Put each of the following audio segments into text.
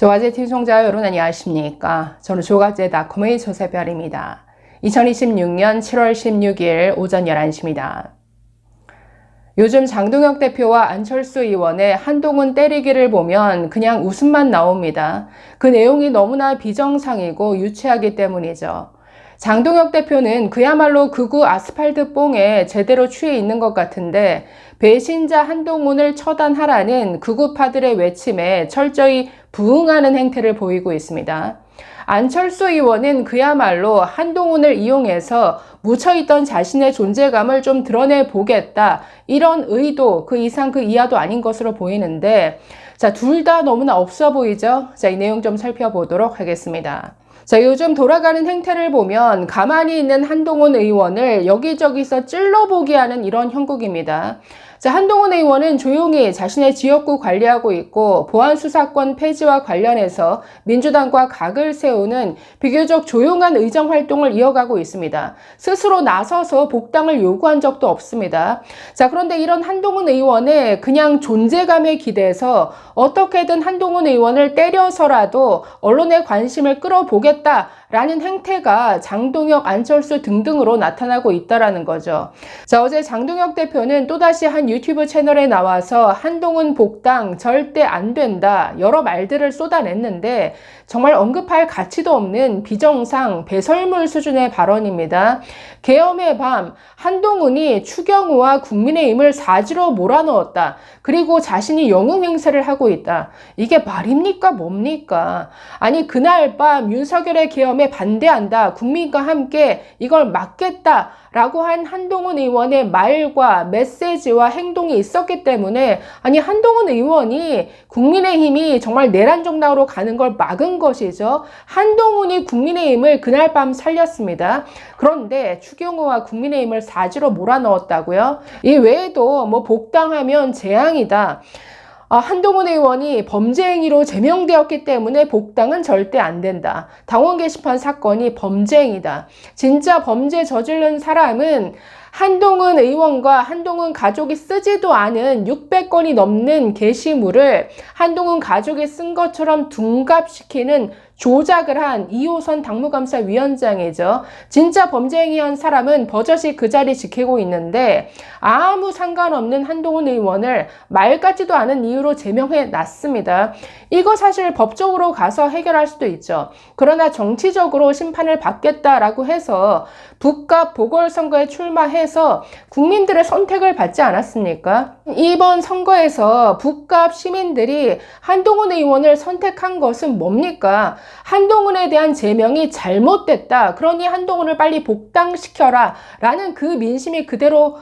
조가제TV 시청자 여러분 안녕하십니까? 저는 조가제닷컴의 조세별입니다. 2026년 7월 16일 오전 11시입니다. 요즘 장동혁 대표와 안철수 의원의 한동훈 때리기를 보면 그냥 웃음만 나옵니다. 그 내용이 너무나 비정상이고 유치하기 때문이죠. 장동혁 대표는 그야말로 극우 아스팔트 뽕에 제대로 취해 있는 것 같은데 배신자 한동훈을 처단하라는 극우파들의 외침에 철저히 부응하는 행태를 보이고 있습니다. 안철수 의원은 그야말로 한동훈을 이용해서 묻혀있던 자신의 존재감을 좀 드러내 보겠다, 이런 의도, 그 이상 그 이하도 아닌 것으로 보이는데, 자, 둘 다 너무나 없어 보이죠? 자, 이 내용 좀 살펴보도록 하겠습니다. 자, 요즘 돌아가는 행태를 보면 가만히 있는 한동훈 의원을 여기저기서 찔러보게 하는 이런 형국입니다. 자, 한동훈 의원은 조용히 자신의 지역구 관리하고 있고 보안수사권 폐지와 관련해서 민주당과 각을 세우는 비교적 조용한 의정활동을 이어가고 있습니다. 스스로 나서서 복당을 요구한 적도 없습니다. 자, 그런데 이런 한동훈 의원의 그냥 존재감에 기대서 어떻게든 한동훈 의원을 때려서라도 언론의 관심을 끌어보겠다라는 행태가 장동혁, 안철수 등등으로 나타나고 있다라는 거죠. 자, 어제 장동혁 대표는 또다시 한 유튜브 채널에 나와서 한동훈 복당 절대 안 된다, 여러 말들을 쏟아냈는데 정말 언급할 가치도 없는 비정상, 배설물 수준의 발언입니다. 계엄의 밤, 한동훈이 추경호와 국민의힘을 사지로 몰아넣었다. 그리고 자신이 영웅 행세를 하고 있다. 이게 말입니까? 뭡니까? 아니, 그날 밤 윤석열의 계엄에 반대한다, 국민과 함께 이걸 막겠다 라고 한 한동훈 의원의 말과 메시지와 행동이 있었기 때문에, 아니, 한동훈 의원이 국민의힘이 정말 내란정당으로 가는 걸 막은 것이죠. 한동훈이 국민의힘을 그날 밤 살렸습니다. 그런데 추경호와 국민의힘을 사지로 몰아넣었다고요? 이 외에도 뭐 복당하면 재앙이다, 한동훈 의원이 범죄 행위로 제명되었기 때문에 복당은 절대 안 된다, 당원 게시판 사건이 범죄 행위다, 진짜 범죄 저지른 사람은 한동훈 의원과 한동훈 가족이 쓰지도 않은 600건이 넘는 게시물을 한동훈 가족이 쓴 것처럼 둔갑시키는 조작을 한 2호선 당무감사위원장이죠. 진짜 범죄 행위한 사람은 버젓이 그 자리 지키고 있는데 아무 상관없는 한동훈 의원을 말 같지도 않은 이유로 제명해 놨습니다. 이거 사실 법적으로 가서 해결할 수도 있죠. 그러나 정치적으로 심판을 받겠다라고 해서 북갑 보궐선거에 출마해서 국민들의 선택을 받지 않았습니까? 이번 선거에서 북갑 시민들이 한동훈 의원을 선택한 것은 뭡니까? 한동훈에 대한 제명이 잘못됐다, 그러니 한동훈을 빨리 복당시켜라 라는 그 민심이 그대로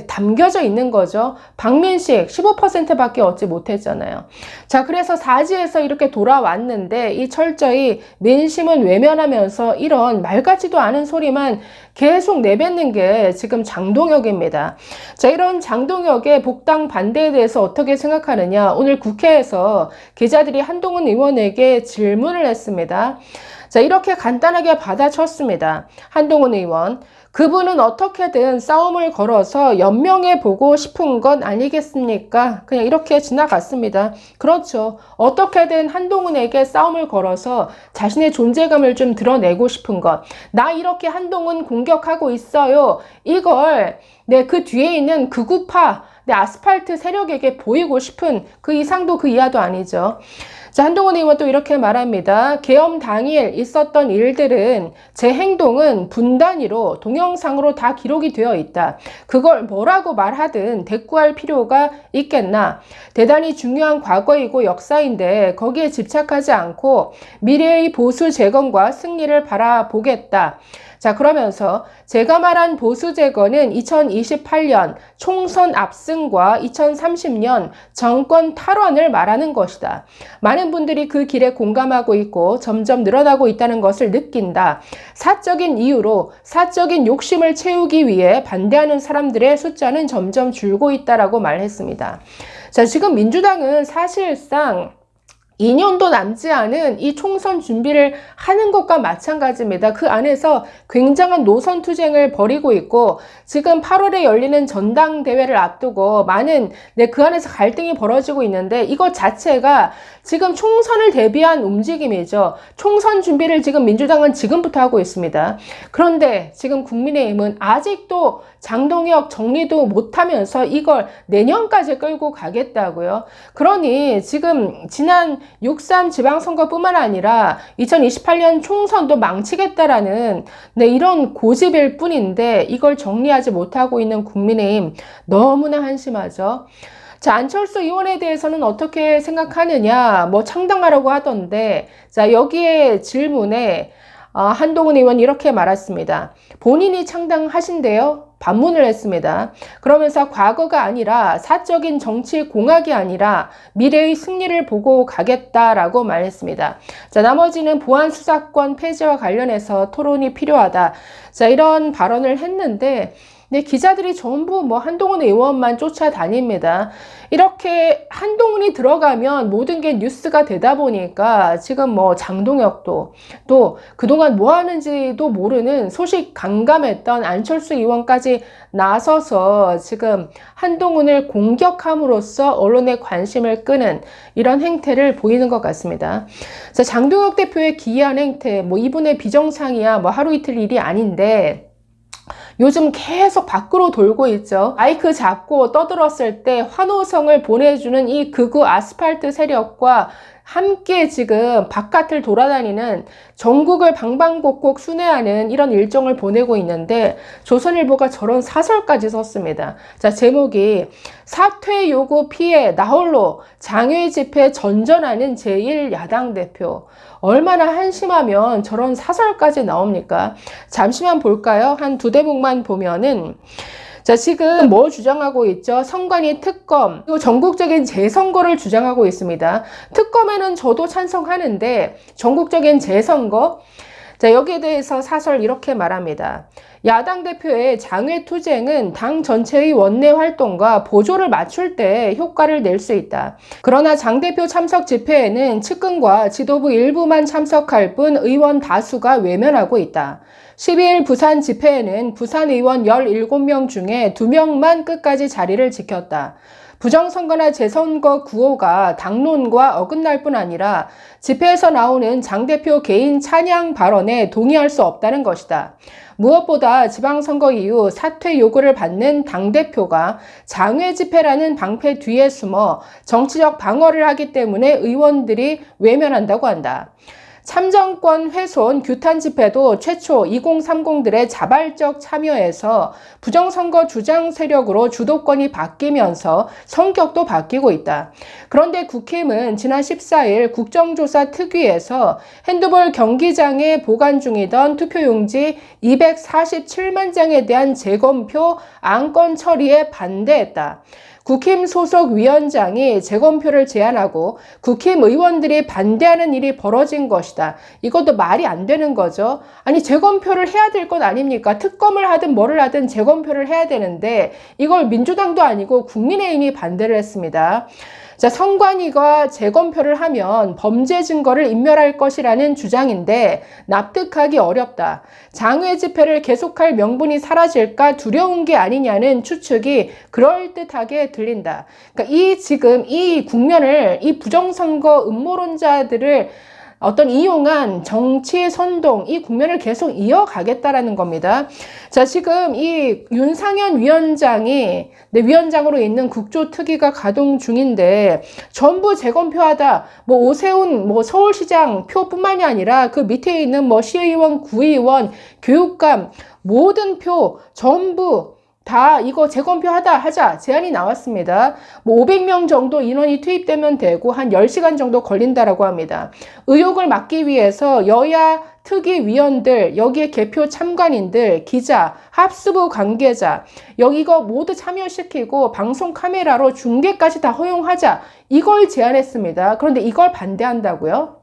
담겨져 있는 거죠. 박민식 15%밖에 얻지 못했잖아요. 자, 그래서 사지에서 이렇게 돌아왔는데 이 철저히 민심은 외면하면서 이런 말 같지도 않은 소리만 계속 내뱉는 게 지금 장동혁입니다. 자, 이런 장동혁의 복당 반대에 대해서 어떻게 생각하느냐, 오늘 국회에서 기자들이 한동훈 의원에게 질문을 했습니다. 자, 이렇게 간단하게 받아쳤습니다. 한동훈 의원, 그분은 어떻게든 싸움을 걸어서 연명해 보고 싶은 건 아니겠습니까? 그냥 이렇게 지나갔습니다. 그렇죠. 어떻게든 한동훈에게 싸움을 걸어서 자신의 존재감을 좀 드러내고 싶은 것. 나 이렇게 한동훈 공격하고 있어요, 이걸 그 뒤에 있는 극우파 아스팔트 세력에게 보이고 싶은 그 이상도 그 이하도 아니죠. 자, 한동훈 의원 또 이렇게 말합니다. 계엄 당일 있었던 일들은 제 행동은 분단위로 동영상으로 다 기록이 되어 있다. 그걸 뭐라고 말하든 대꾸할 필요가 있겠나. 대단히 중요한 과거이고 역사인데 거기에 집착하지 않고 미래의 보수 재건과 승리를 바라보겠다. 자, 그러면서 제가 말한 보수 재건은 2028년 총선 압승과 2030년 정권 탈환을 말하는 것이다. 많은 분들이 그 길에 공감하고 있고 점점 늘어나고 있다는 것을 느낀다. 사적인 이유로 사적인 욕심을 채우기 위해 반대하는 사람들의 숫자는 점점 줄고 있다라고 말했습니다. 자, 지금 민주당은 사실상 2년도 남지 않은 이 총선 준비를 하는 것과 마찬가지입니다. 그 안에서 굉장한 노선 투쟁을 벌이고 있고 지금 8월에 열리는 전당대회를 앞두고 많은 그 안에서 갈등이 벌어지고 있는데 이것 자체가 지금 총선을 대비한 움직임이죠. 총선 준비를 지금 민주당은 지금부터 하고 있습니다. 그런데 지금 국민의힘은 아직도 장동혁 정리도 못하면서 이걸 내년까지 끌고 가겠다고요. 그러니 지금 지난 6.3 지방선거뿐만 아니라 2028년 총선도 망치겠다라는 이런 고집일 뿐인데 이걸 정리하지 못하고 있는 국민의힘 너무나 한심하죠. 자, 안철수 의원에 대해서는 어떻게 생각하느냐, 창당하라고 하던데, 자, 여기에 질문에 한동훈 의원 이렇게 말했습니다. 본인이 창당하신대요? 반문을 했습니다. 그러면서 과거가 아니라 사적인 정치 공학이 아니라 미래의 승리를 보고 가겠다라고 말했습니다. 자, 나머지는 보안 수사권 폐지와 관련해서 토론이 필요하다. 자, 이런 발언을 했는데 기자들이 전부 한동훈 의원만 쫓아다닙니다. 이렇게 한동훈이 들어가면 모든 게 뉴스가 되다 보니까 지금 장동혁도 또 그동안 뭐 하는지도 모르는 소식 감감했던 안철수 의원까지 나서서 지금 한동훈을 공격함으로써 언론의 관심을 끄는 이런 행태를 보이는 것 같습니다. 자, 장동혁 대표의 기이한 행태, 이분의 비정상이야 하루 이틀 일이 아닌데 요즘 계속 밖으로 돌고 있죠. 마이크 잡고 떠들었을 때 환호성을 보내주는 이 극우 아스팔트 세력과 함께 지금 바깥을 돌아다니는 전국을 방방곡곡 순회하는 이런 일정을 보내고 있는데 조선일보가 저런 사설까지 썼습니다. 자, 제목이 사퇴 요구 피해 나홀로 장외 집회 전전하는 제1야당 대표. 얼마나 한심하면 저런 사설까지 나옵니까? 잠시만 볼까요? 한 두 대목만 보면은 자, 지금 뭐 주장하고 있죠? 선관위 특검, 그리고 전국적인 재선거를 주장하고 있습니다. 특검에는 저도 찬성하는데 전국적인 재선거? 자, 여기에 대해서 사설 이렇게 말합니다. 야당 대표의 장외 투쟁은 당 전체의 원내 활동과 보조를 맞출 때 효과를 낼 수 있다. 그러나 장 대표 참석 집회에는 측근과 지도부 일부만 참석할 뿐 의원 다수가 외면하고 있다. 12일 부산 집회에는 부산 의원 17명 중에 2명만 끝까지 자리를 지켰다. 부정선거나 재선거 구호가 당론과 어긋날 뿐 아니라 집회에서 나오는 장 대표 개인 찬양 발언에 동의할 수 없다는 것이다. 무엇보다 지방선거 이후 사퇴 요구를 받는 당대표가 장외 집회라는 방패 뒤에 숨어 정치적 방어를 하기 때문에 의원들이 외면한다고 한다. 참정권 훼손 규탄 집회도 최초 2030들의 자발적 참여에서 부정선거 주장 세력으로 주도권이 바뀌면서 성격도 바뀌고 있다. 그런데 국힘은 지난 14일 국정조사 특위에서 핸드볼 경기장에 보관 중이던 투표용지 247만 장에 대한 재검표 안건 처리에 반대했다. 국힘 소속 위원장이 재검표를 제안하고 국힘 의원들이 반대하는 일이 벌어진 것이다. 이것도 말이 안 되는 거죠. 아니, 재검표를 해야 될 것 아닙니까? 특검을 하든 뭐를 하든 재검표를 해야 되는데 이걸 민주당도 아니고 국민의힘이 반대를 했습니다. 자, 선관위가 재검표를 하면 범죄 증거를 인멸할 것이라는 주장인데 납득하기 어렵다. 장외 집회를 계속할 명분이 사라질까 두려운 게 아니냐는 추측이 그럴듯하게 들린다. 그러니까 지금 이 국면을, 이 부정선거 음모론자들을 이용한 정치 선동, 이 국면을 계속 이어가겠다라는 겁니다. 자, 지금 이 윤상현 위원장이 위원장으로 있는 국조특위가 가동 중인데 전부 재검표하다. 오세훈 서울시장 표뿐만이 아니라 그 밑에 있는 시의원, 구의원, 교육감 모든 표 전부 다 이거 재검표하다 하자 제안이 나왔습니다. 500명 정도 인원이 투입되면 되고 한 10시간 정도 걸린다라고 합니다. 의혹을 막기 위해서 여야 특위위원들, 여기에 개표 참관인들, 기자, 합수부 관계자 이거 모두 참여시키고 방송 카메라로 중계까지 다 허용하자, 이걸 제안했습니다. 그런데 이걸 반대한다고요?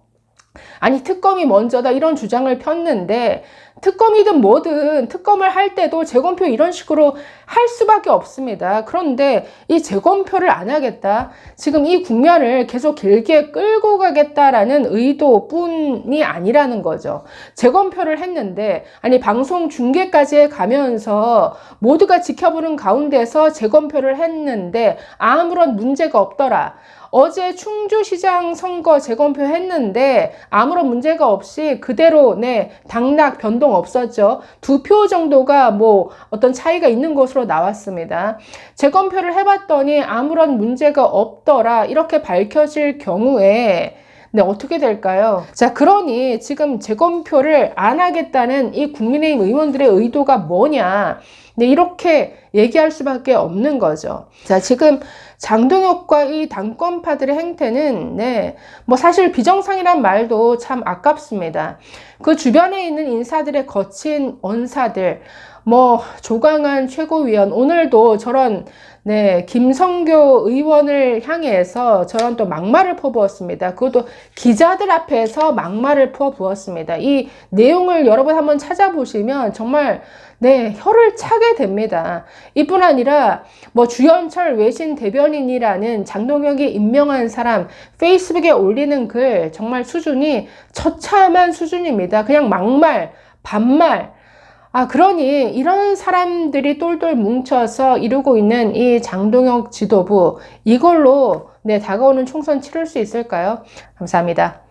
아니, 특검이 먼저다 이런 주장을 폈는데 특검이든 뭐든 특검을 할 때도 재검표 이런 식으로 할 수밖에 없습니다. 그런데 이 재검표를 안 하겠다. 지금 이 국면을 계속 길게 끌고 가겠다라는 의도뿐이 아니라는 거죠. 재검표를 했는데, 아니 방송 중계까지 가면서 모두가 지켜보는 가운데서 재검표를 했는데 아무런 문제가 없더라. 어제 충주시장 선거 재검표 했는데 아무런 문제가 없이 그대로 당락 변동 없었죠. 2표 정도가 뭐 어떤 차이가 있는 것으로 나왔습니다. 재검표를 해봤더니 아무런 문제가 없더라. 이렇게 밝혀질 경우에 어떻게 될까요? 자, 그러니 지금 재검표를 안 하겠다는 이 국민의힘 의원들의 의도가 뭐냐? 이렇게 얘기할 수밖에 없는 거죠. 자, 지금 장동혁과 이 당권파들의 행태는 뭐 사실 비정상이란 말도 참 아깝습니다. 그 주변에 있는 인사들의 거친 언사들, 뭐 조광한 최고위원, 오늘도 저런 김성교 의원을 향해서 저런 또 막말을 퍼부었습니다. 그것도 기자들 앞에서 막말을 퍼부었습니다. 이 내용을 여러분 한번 찾아보시면 정말 혀를 차게 됩니다. 이뿐 아니라 뭐 주연철 외신 대변인이라는 장동혁이 임명한 사람 페이스북에 올리는 글 정말 수준이 처참한 수준입니다. 그냥 막말, 반말. 그러니 이런 사람들이 똘똘 뭉쳐서 이루고 있는 이 장동혁 지도부, 이걸로 다가오는 총선 치를 수 있을까요? 감사합니다.